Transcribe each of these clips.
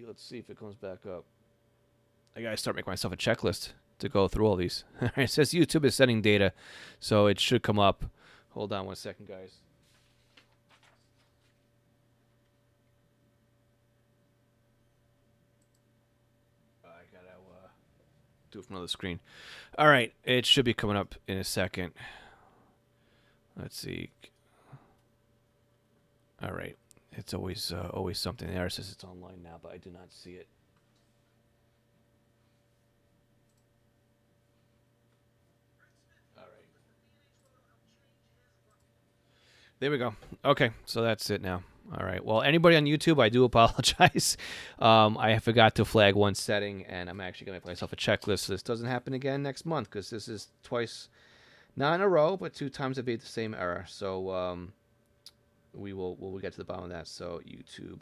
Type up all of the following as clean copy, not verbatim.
Let's see if it comes back up. I gotta start making myself a checklist to go through all these. It says YouTube is sending data, so it should come up. Hold on 1 second, guys. I gotta do it from another screen. All right, it should be coming up in a second. Let's see. All right, it's always something there. It says it's online now, but I do not see it. All right. There we go. Okay, so that's it now. All right. Well, anybody on YouTube, I do apologize. I forgot to flag one setting, and I'm actually going to make myself a checklist so this doesn't happen again next month because this is twice, not in a row, but 2 times I've made the same error. So we'll get to the bottom of that. So YouTube.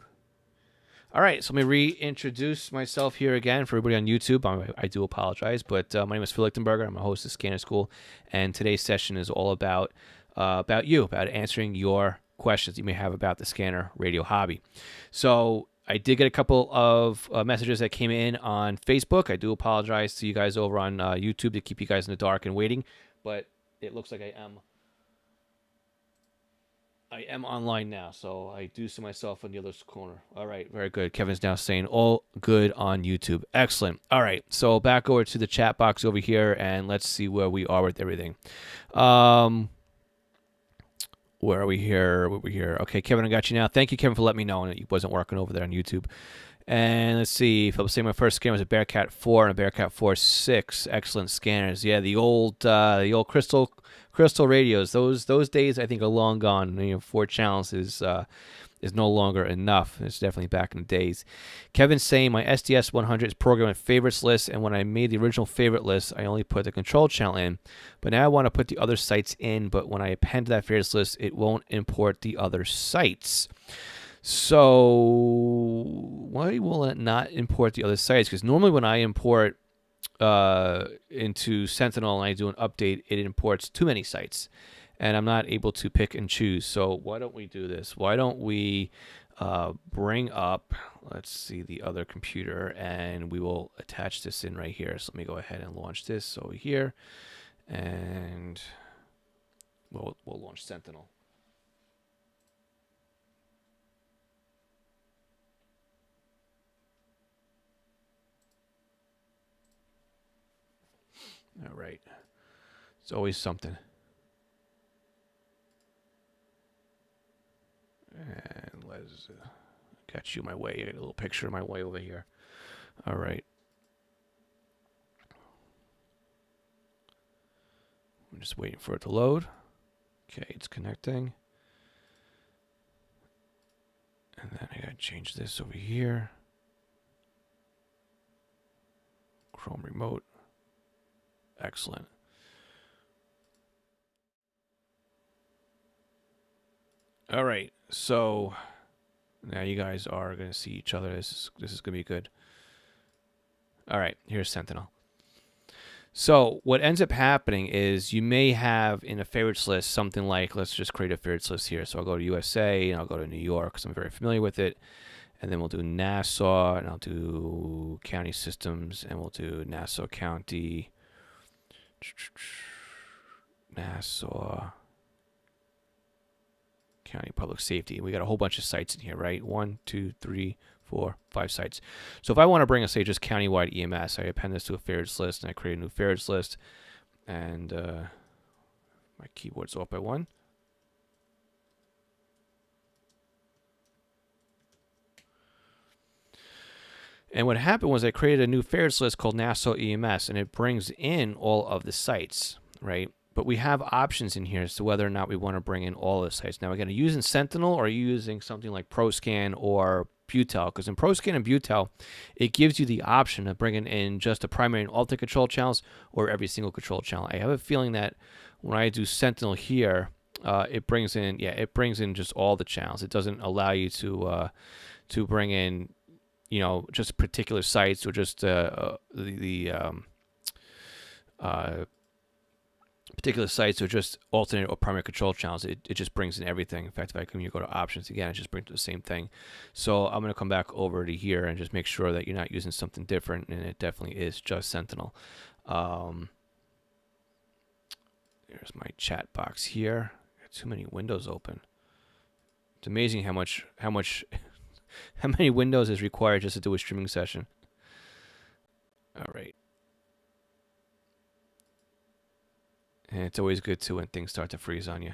All right. So let me reintroduce myself here again for everybody on YouTube. I do apologize, but my name is Phil Lichtenberger. I'm a host of Scanner School, and today's session is all about you, about answering your questions you may have about the scanner radio hobby. So I did get a couple of messages that came in on Facebook. I do apologize to you guys over on YouTube to keep you guys in the dark and waiting, but it looks like I am online now, so I do see myself in the other corner. All right, very good. Kevin's now saying all good on YouTube. Excellent. All right, so back over to the chat box over here, and let's see where we are with everything. Where are we here? We're here. Okay, Kevin, I got you now. Thank you, Kevin, for letting me know it wasn't working over there on YouTube. And let's see. If I was saying my first scanner was a Bearcat 4 and a Bearcat 4.6. Excellent scanners. Yeah, the old crystal radios. Those days I think are long gone. 4 channels is no longer enough. It's definitely back in the days. Kevin's saying my SDS 100 is programmed with favorites list, and when I made the original favorite list, I only put the control channel in. But now I want to put the other sites in, but when I append to that favorites list, it won't import the other sites. So why will it not import the other sites? Because normally when I import into Sentinel and I do an update, it imports too many sites, and I'm not able to pick and choose. So why don't we do this? Why don't we bring up, let's see, the other computer, and we will attach this in right here. So let me go ahead and launch this over here, and we'll launch Sentinel. All right. It's always something. And let's got you my way. I got a little picture of my way over here. All right. I'm just waiting for it to load. Okay, it's connecting. And then I gotta change this over here. Chrome remote. Excellent. All right, so now you guys are going to see each other. This is going to be good. All right, here's Sentinel. So what ends up happening is you may have in a favorites list something like, let's just create a favorites list here. So I'll go to USA, and I'll go to New York because I'm very familiar with it. And then we'll do Nassau, and I'll do county systems, and we'll do Nassau County. Nassau County Public Safety. We got a whole bunch of sites in here, right? 1, 2, 3, 4, 5 sites. So if I want to bring, say, just countywide EMS, I append this to a favorites list, and I create a new favorites list, and my keyboard's off by 1. And what happened was I created a new favorites list called Nassau EMS, and it brings in all of the sites, right? But we have options in here as to whether or not we want to bring in all the sites. Now, again, are you using Sentinel, or are you using something like ProScan or Butel? Because in ProScan and Butel, it gives you the option of bringing in just the primary and alternate control channels or every single control channel. I have a feeling that when I do Sentinel here, it brings in just all the channels. It doesn't allow you to bring in, just particular sites or just the particular sites or just alternate or primary control channels, it just brings in everything. In fact, if I come here, go to options again, it just brings to the same thing. So I'm going to come back over to here and just make sure that you're not using something different, and it definitely is just Sentinel. There's my chat box here. Got too many windows open. It's amazing how many windows is required just to do a streaming session. All right. And it's always good too when things start to freeze on you.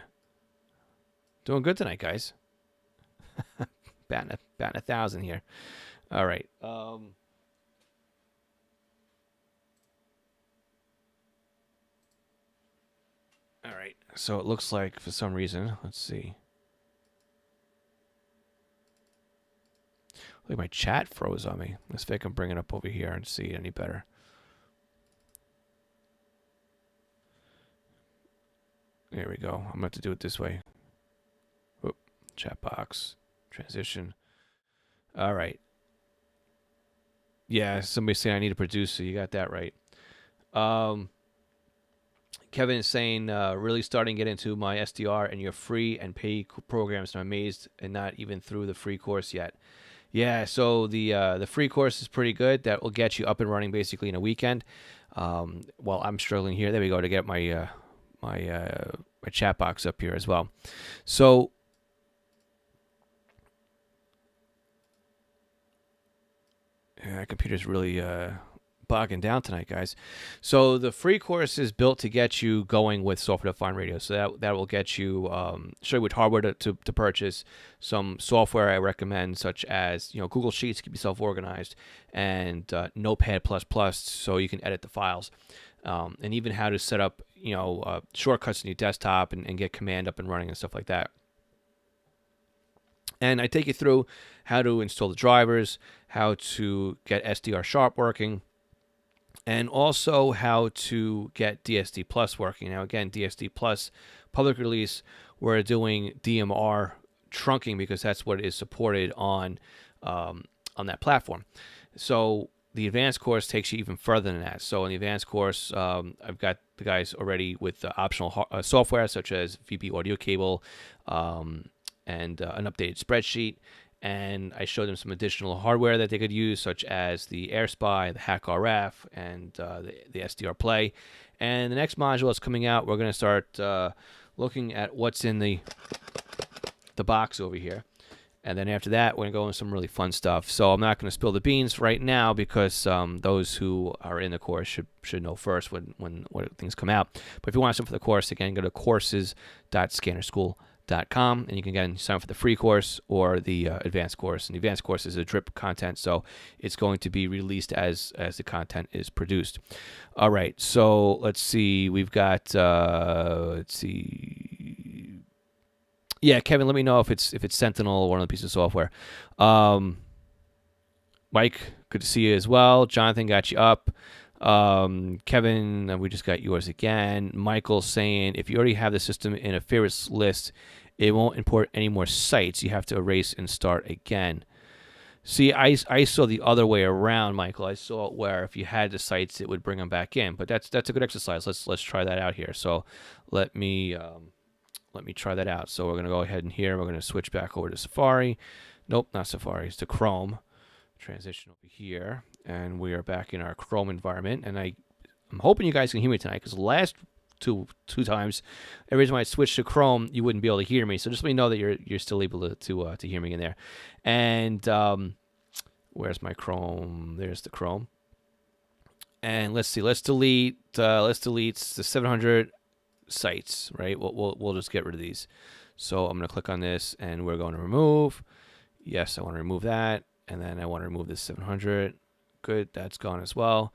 Doing good tonight, guys. batting 1,000 here. All right. All right. So it looks like for some reason, let's see. Look, my chat froze on me. Let's see if I can bring it up over here and see it any better. There we go. I'm going to have to do it this way. Oop, chat box. Transition. All right. Yeah, somebody's saying I need a producer. You got that right. Kevin is saying, really starting to get into my SDR and your free and pay programs. And I'm amazed and not even through the free course yet. Yeah, so the free course is pretty good. That will get you up and running basically in a weekend. While I'm struggling here. There we go, to get my my chat box up here as well. So yeah, computer's really bogging down tonight, guys. So the free course is built to get you going with software-defined radio. So that will get you, show you which hardware to purchase, some software I recommend, such as Google Sheets to keep yourself organized, and Notepad++, so you can edit the files, and even how to set up shortcuts in your desktop and get command up and running and stuff like that. And I take you through how to install the drivers, how to get SDR Sharp working, and also how to get DSD Plus working. Now, again, DSD Plus public release, we're doing DMR trunking because that's what is supported on that platform. So the advanced course takes you even further than that. So in the advanced course, I've got the guys already with optional software such as VP audio cable, and an updated spreadsheet. And I showed them some additional hardware that they could use, such as the AirSpy, the HackRF, and the SDR Play. And the next module is coming out. We're going to start looking at what's in the box over here. And then after that, we're going to go into some really fun stuff. So I'm not going to spill the beans right now because those who are in the course should know first when things come out. But if you want to sign up for the course, again, go to courses.scannerschool.com, and you can again sign up for the free course or the advanced course. And the advanced course is a drip content, so it's going to be released as the content is produced. All right, so let's see. We've got yeah, Kevin, let me know if it's Sentinel or one of the pieces of software. Mike, good to see you as well. Jonathan got you up. Kevin, we just got yours again. Michael saying, if you already have the system in a favorites list, it won't import any more sites. You have to erase and start again. See, I saw the other way around, Michael. I saw it where if you had the sites, it would bring them back in. But that's a good exercise. Let's try that out here. So let me try that out. So we're going to go ahead and here, we're going to switch back over to Safari. Nope, not Safari. It's to Chrome. Transition over here. And we are back in our Chrome environment. And I'm hoping you guys can hear me tonight, because the last two times, every time I switched to Chrome, you wouldn't be able to hear me. So just let me know that you're still able to hear me in there. And where's my Chrome? There's the Chrome. And let's see. Let's delete the 700 sites, right? We'll just get rid of these. So I'm going to click on this, and we're going to remove. Yes, I want to remove that, and then I want to remove this 700. Good, that's gone as well.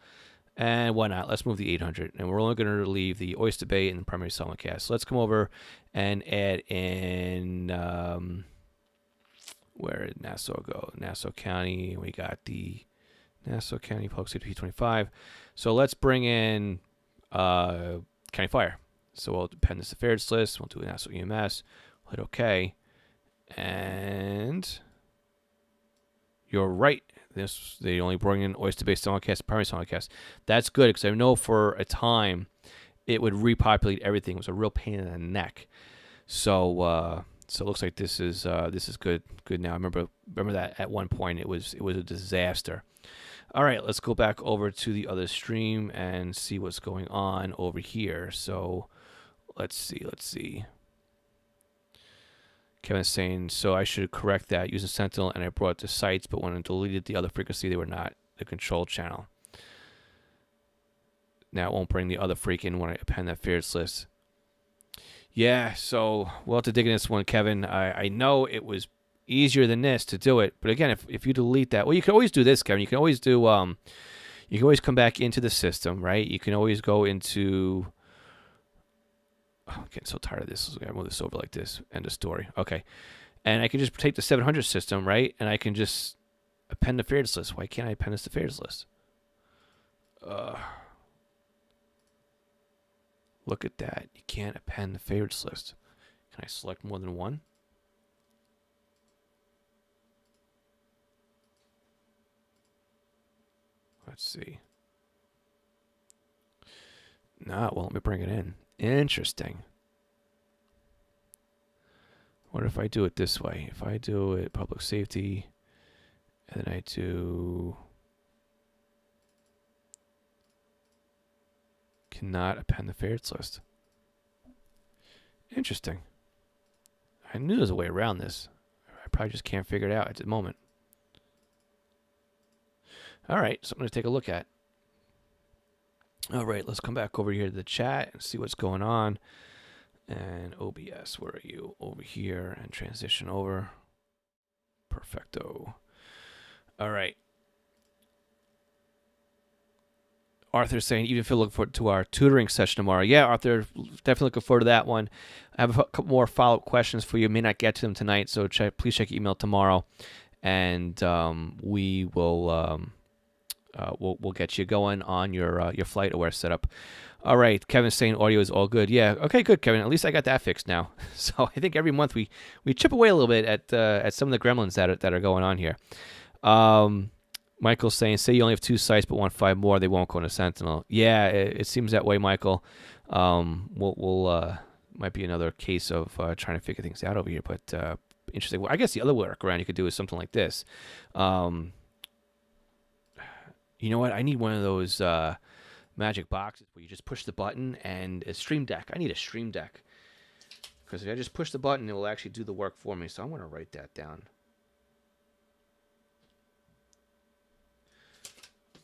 And why not? Let's move the 800, and we're only going to leave the Oyster Bay and the primary simulcast. So let's come over and add in where did Nassau go? Nassau County. We got the Nassau County Public Safety P25. So let's bring in County Fire. So we'll append this to favorites list. We'll do Nassau EMS. We'll hit OK. And you're right. They only bring in Oyster Bay simulcast, primary simulcast. That's good, because I know for a time it would repopulate everything. It was a real pain in the neck. So so it looks like this is good now. I remember that at one point it was a disaster. All right, let's go back over to the other stream and see what's going on over here. So let's see. Kevin's saying, so I should correct that using Sentinel, and I brought the sites, but when I deleted the other frequency, they were not the control channel. Now it won't bring the other freak in when I append that favorites list. Yeah, so we'll have to dig in this one, Kevin. I know it was easier than this to do it, but again, if you delete that, well, you can always do this, Kevin. You can always do you can always come back into the system, right? You can always go into. Oh, I'm getting so tired of this. I'm gonna move this over like this. End of story. Okay, and I can just take the 700 system, right? And I can just append the favorites list. Why can't I append this to favorites list? Look at that. You can't append the favorites list. Can I select more than one? Let's see. Nah, well, let me bring it in. Interesting. What if I do it this way? If I do it public safety, and then I do cannot append the favorites list. Interesting. I knew there was a way around this. I probably just can't figure it out at the moment. All right, so I'm going to take a look at. All right, let's come back over here to the chat and see what's going on. And OBS, where are you? Over here, and transition over. Perfecto. All right. Arthur's saying, even if you're looking forward to our tutoring session tomorrow. Yeah, Arthur, definitely looking forward to that one. I have a couple more follow-up questions for you. May not get to them tonight, so please check your email tomorrow, and we will we'll get you going on your flight aware setup. All right, Kevin's saying audio is all good. Yeah, okay, good, Kevin. At least I got that fixed now. So I think every month we chip away a little bit at some of the gremlins that are going on here. Michael's saying, say you only have 2 sites but want 5 more, they won't go into Sentinel. Yeah, it seems that way, Michael. We'll might be another case of trying to figure things out over here, but interesting. Well, I guess the other workaround you could do is something like this. You know what? I need one of those magic boxes where you just push the button and a Stream Deck. I need a Stream Deck. Because if I just push the button, it will actually do the work for me. So I'm going to write that down.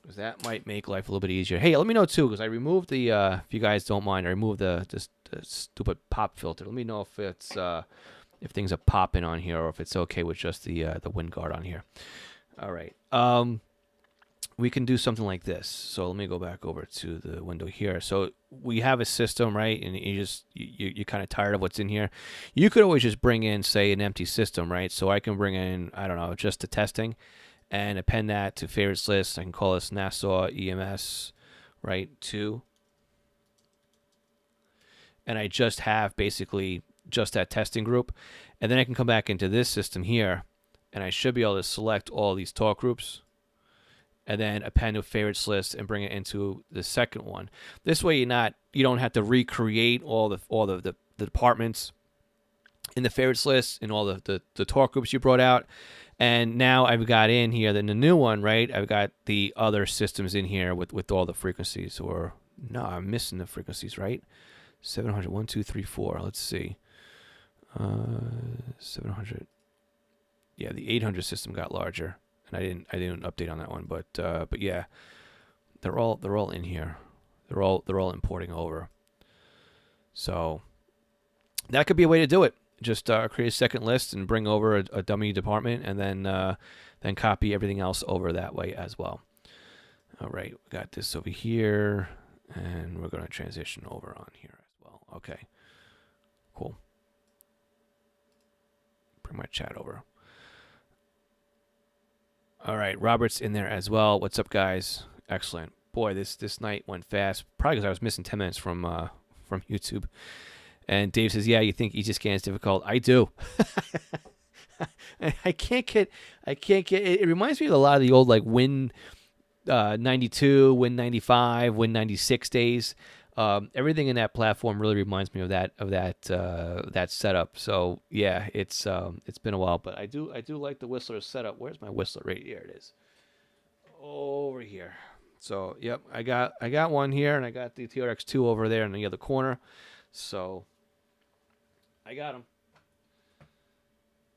Because that might make life a little bit easier. Hey, let me know too, because I removed the, if you guys don't mind, I removed the stupid pop filter. Let me know if it's if things are popping on here, or if it's okay with just the wind guard on here. All right. We can do something like this. So let me go back over to the window here. So we have a system, right? And you're kind of tired of what's in here. You could always just bring in, say, an empty system, right? So I can bring in, I don't know, just the testing, and append that to favorites list. I can call this Nassau EMS, right, 2. And I just have basically just that testing group. And then I can come back into this system here, and I should be able to select all these talk groups, and then append to favorites list and bring it into the second one. This way you don't have to recreate all the departments in the favorites list and all the talk groups you brought out. And now I've got in here, then the new one, right? I've got the other systems in here with all the frequencies. Or no, I'm missing the frequencies, right? 700, 1, 2, 3, 4. Let's see. 700. Yeah, the 800 system got larger, and I didn't update on that one, but yeah, they're all in here. They're all importing over. So that could be a way to do it. Just create a second list and bring over a dummy department, and then copy everything else over that way as well. All right, we got this over here, and we're going to transition over on here as well. Okay, cool. Bring my chat over. All right, Robert's in there as well. What's up, guys? Excellent. Boy, this night went fast. Probably because I was missing 10 minutes from YouTube. And Dave says, yeah, you think EasyScan is difficult? I do. I can't get, it reminds me of a lot of the old, like, Win 92, Win 95, Win 96 days. Everything in that platform really reminds me of that setup. So yeah, it's been a while, but I do like the Whistler setup. Where's my Whistler? Right here it is, over here. So yep, I got one here, and I got the TRX2 over there in the other corner. So I got them.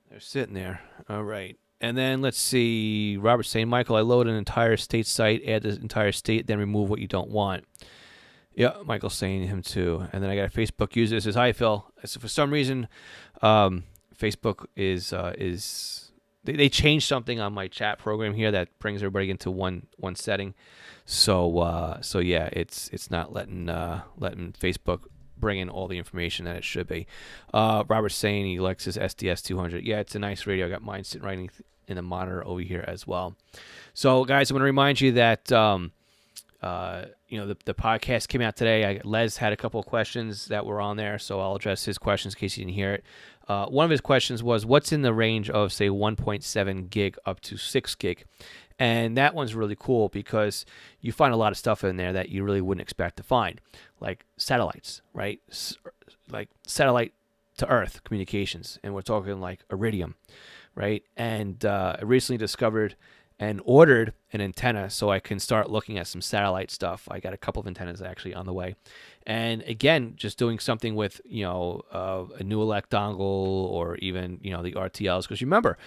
They're sitting there. All right. And then let's see. Robert saying, Michael, I load an entire state site, add the entire state, then remove what you don't want. Yeah, Michael's saying him too. And then I got a Facebook user that says, hi, Phil. So for some reason, Facebook is they changed something on my chat program here that brings everybody into one setting. So yeah, it's not letting Facebook bring in all the information that it should be. Robert's saying he likes his SDS 200. Yeah, it's a nice radio. I got mine sitting right in the monitor over here as well. So guys, I'm going to remind you that the podcast came out today. Les had a couple of questions that were on there, so I'll address his questions in case you didn't hear it. One of his questions was, what's in the range of, say, 1.7 gig up to 6 gig? And that one's really cool because you find a lot of stuff in there that you really wouldn't expect to find, like satellites, right? Like satellite to Earth communications, and we're talking like Iridium, right? And I recently discovered and ordered an antenna so I can start looking at some satellite stuff. I got a couple of antennas actually on the way. And again, just doing something with, a new elect dongle or even, the RTLs. Because remember,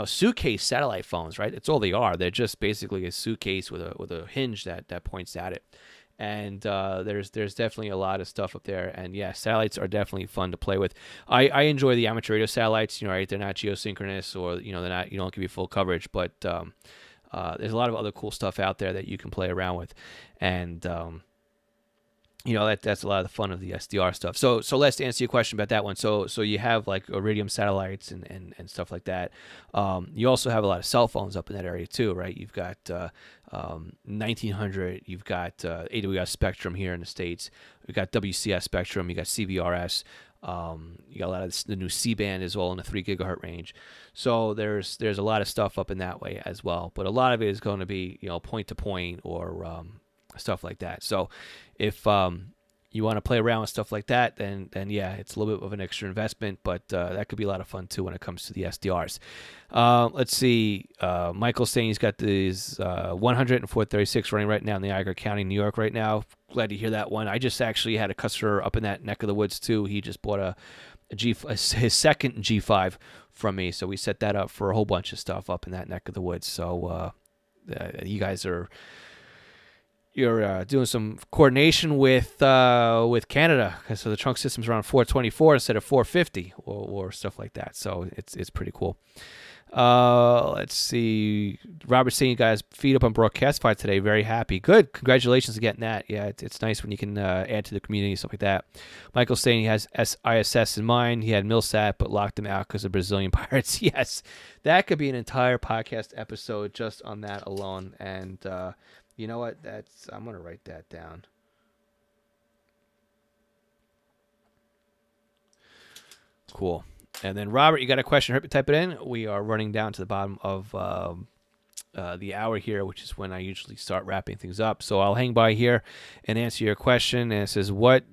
suitcase satellite phones, right? It's all they are. They're just basically a suitcase with a hinge that points at it. And there's definitely a lot of stuff up there. And yeah, satellites are definitely fun to play with. I enjoy the amateur radio satellites. Right? They're not geosynchronous, or they're not. You don't give you full coverage, but there's a lot of other cool stuff out there that you can play around with, and that's a lot of the fun of the SDR stuff. So let's answer your question about that one. So you have like Iridium satellites and stuff like that. You also have a lot of cell phones up in that area too, right? You've got 1900. You've got AWS Spectrum here in the States. You've got WCS Spectrum. You got CBRS. You got a lot of the new C-band is all in the 3 gigahertz range. So there's a lot of stuff up in that way as well. But a lot of it is going to be point to point or stuff like that. So if you want to play around with stuff like that, then yeah, it's a little bit of an extra investment, but that could be a lot of fun too when it comes to the SDRs. Let's see. Michael's saying he's got these 100 and 436 running right now in Niagara County, New York right now. Glad to hear that one. I just actually had a customer up in that neck of the woods too. He just bought his second G5 from me, so we set that up for a whole bunch of stuff up in that neck of the woods. So you guys you're doing some coordination with Canada, so the trunk system's around 424 instead of 450 or stuff like that. So it's pretty cool. Let's see. Robert's saying you guys feed up on Broadcastify today. Very happy. Good. Congratulations on getting that. Yeah, it's nice when you can add to the community and stuff like that. Michael's saying he has ISS in mind. He had Milsat, but locked him out because of Brazilian pirates. Yes, that could be an entire podcast episode just on that alone. And you know what? I'm going to write that down. Cool. And then, Robert, you got a question? Hurry up, type it in. We are running down to the bottom of the hour here, which is when I usually start wrapping things up. So I'll hang by here and answer your question. And it says, what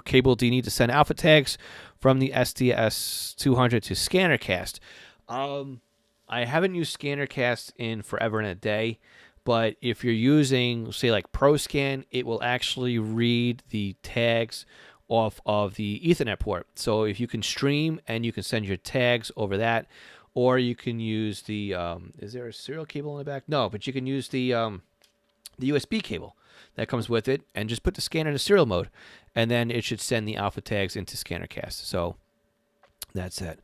cable do you need to send alpha tags from the SDS 200 to Scannercast? I haven't used Scannercast in forever and a day. But if you're using, say, like ProScan, it will actually read the tags off of the Ethernet port. So if you can stream and you can send your tags over that, or you can use the, is there a serial cable in the back? No, but you can use the USB cable that comes with it and just put the scanner in serial mode, and then it should send the alpha tags into Scannercast. So that's it.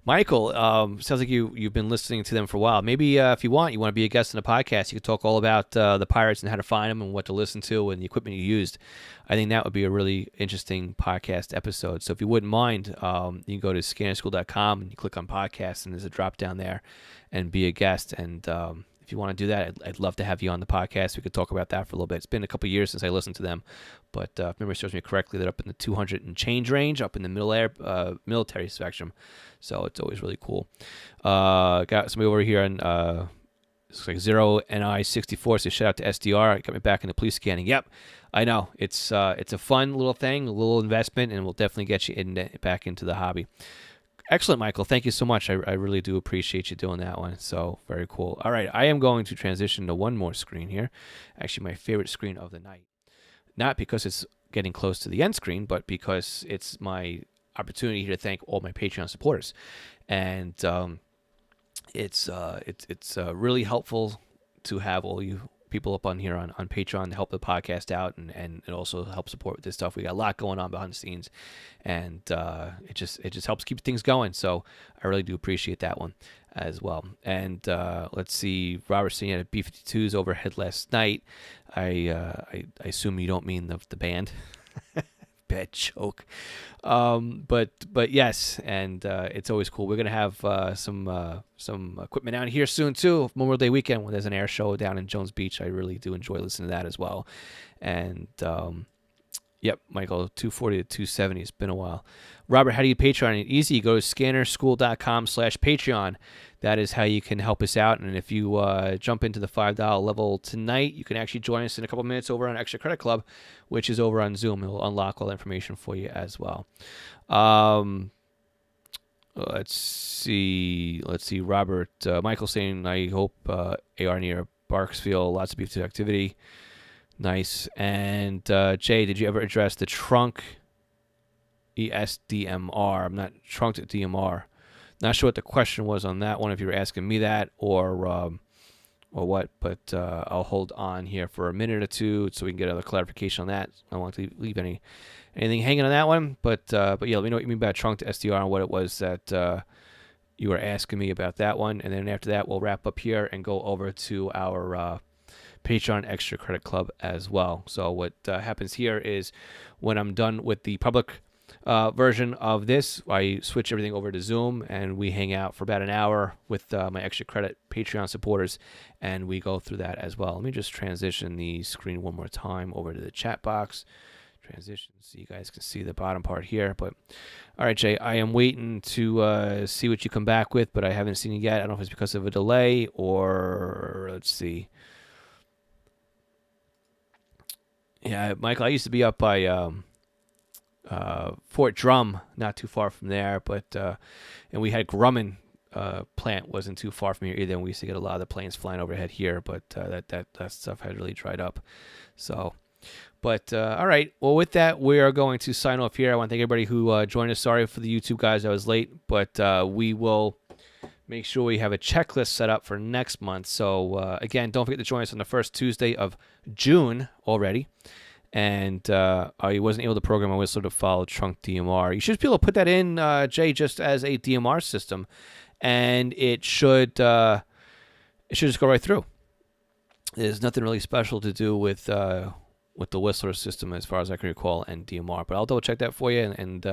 Michael, sounds like you've been listening to them for a while. Maybe if you want to be a guest on the podcast, you could talk all about the pirates and how to find them and what to listen to and the equipment you used. I think that would be a really interesting podcast episode. So if you wouldn't mind, you can go to scannerschool.com and you click on podcasts, and there's a drop down there and be a guest. And if you want to do that, I'd love to have you on the podcast. We could talk about that for a little bit. It's been a couple of years since I listened to them, but if memory serves me correctly, they're up in the 200 and change range, up in the military spectrum. So it's always really cool. Got somebody over here on It's like 0NI64. So shout out to SDR. It got me back into police scanning. Yep, I know. It's a fun little thing, a little investment, and we'll definitely get you back into the hobby. Excellent, Michael. Thank you so much. I really do appreciate you doing that one. So very cool. All right, I am going to transition to one more screen here. Actually, my favorite screen of the night. Not because it's getting close to the end screen, but because it's my opportunity to thank all my Patreon supporters. And it's really helpful to have all you people up on here on Patreon to help the podcast out and also help support with this stuff. We got a lot going on behind the scenes, and it just helps keep things going. So I really do appreciate that one as well. And let's see, Robert saying at B-52's overhead last night. I assume you don't mean the band. Bad joke. But yes, and it's always cool. We're gonna have some equipment out here soon too. Memorial Day weekend when there's an air show down in Jones Beach. I really do enjoy listening to that as well. And yep, Michael, 240 to 270. It's been a while. Robert, how do you Patreon? Easy. You go to scannerschool.com/Patreon. That is how you can help us out. And if you jump into the $5 level tonight, you can actually join us in a couple minutes over on Extra Credit Club, which is over on Zoom. It'll unlock all the information for you as well. Let's see, Robert. Michael saying, I hope AR near Barksfield, lots of B-52 activity. Nice. And Jay, did you ever address the trunk ESDMR? I'm not trunk to DMR. Not sure what the question was on that one, if you were asking me that or what, but I'll hold on here for a minute or two so we can get other clarification on that. I don't want to leave anything hanging on that one, but yeah, let me know what you mean by trunk to SDR and what it was that you were asking me about that one. And then after that, we'll wrap up here and go over to our Patreon Extra Credit Club as well. So what happens here is when I'm done with the public version of this, I switch everything over to Zoom and we hang out for about an hour with my Extra Credit Patreon supporters, and we go through that as well. Let me just transition the screen one more time over to the chat box. Transition so you guys can see the bottom part here. But all right, Jay, I am waiting to see what you come back with, but I haven't seen it yet. I don't know if it's because of a delay or let's see. Yeah, Michael, I used to be up by Fort Drum, not too far from there, but and we had Grumman plant wasn't too far from here either, and we used to get a lot of the planes flying overhead here, but that stuff had really dried up. So, but all right, well, with that, we are going to sign off here. I want to thank everybody who joined us. Sorry for the YouTube guys, I was late, but we will make sure we have a checklist set up for next month. So again, don't forget to join us on the first Tuesday of June already. And I wasn't able to program my whistle to follow trunk DMR. You should be able to put that in, Jay, just as a DMR system, and it should just go right through. There's nothing really special to do with the Whistler system as far as I can recall and DMR, but I'll double check that for you, and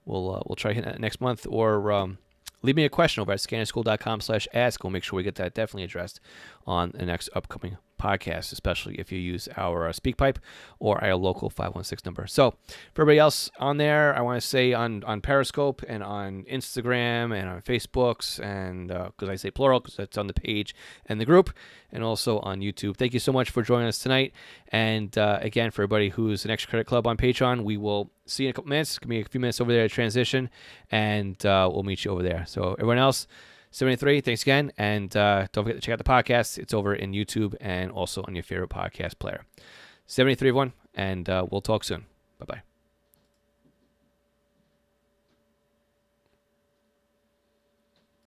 we'll try hitting that next month, or leave me a question over at scannerschool.com/ask. We'll make sure we get that definitely addressed on the next upcoming podcast, especially if you use our SpeakPipe or our local 516 number. So for everybody else on there, I want to say on Periscope and on Instagram and on Facebooks, and because I say plural because that's on the page and the group, and also on YouTube. Thank you so much for joining us tonight. And again, for everybody who's an Extra Credit Club on Patreon, we will see you in a couple minutes. Give me a few minutes over there to transition, and we'll meet you over there. So everyone else, 73, thanks again, and don't forget to check out the podcast. It's over in YouTube and also on your favorite podcast player. 73, everyone, and we'll talk soon. Bye-bye.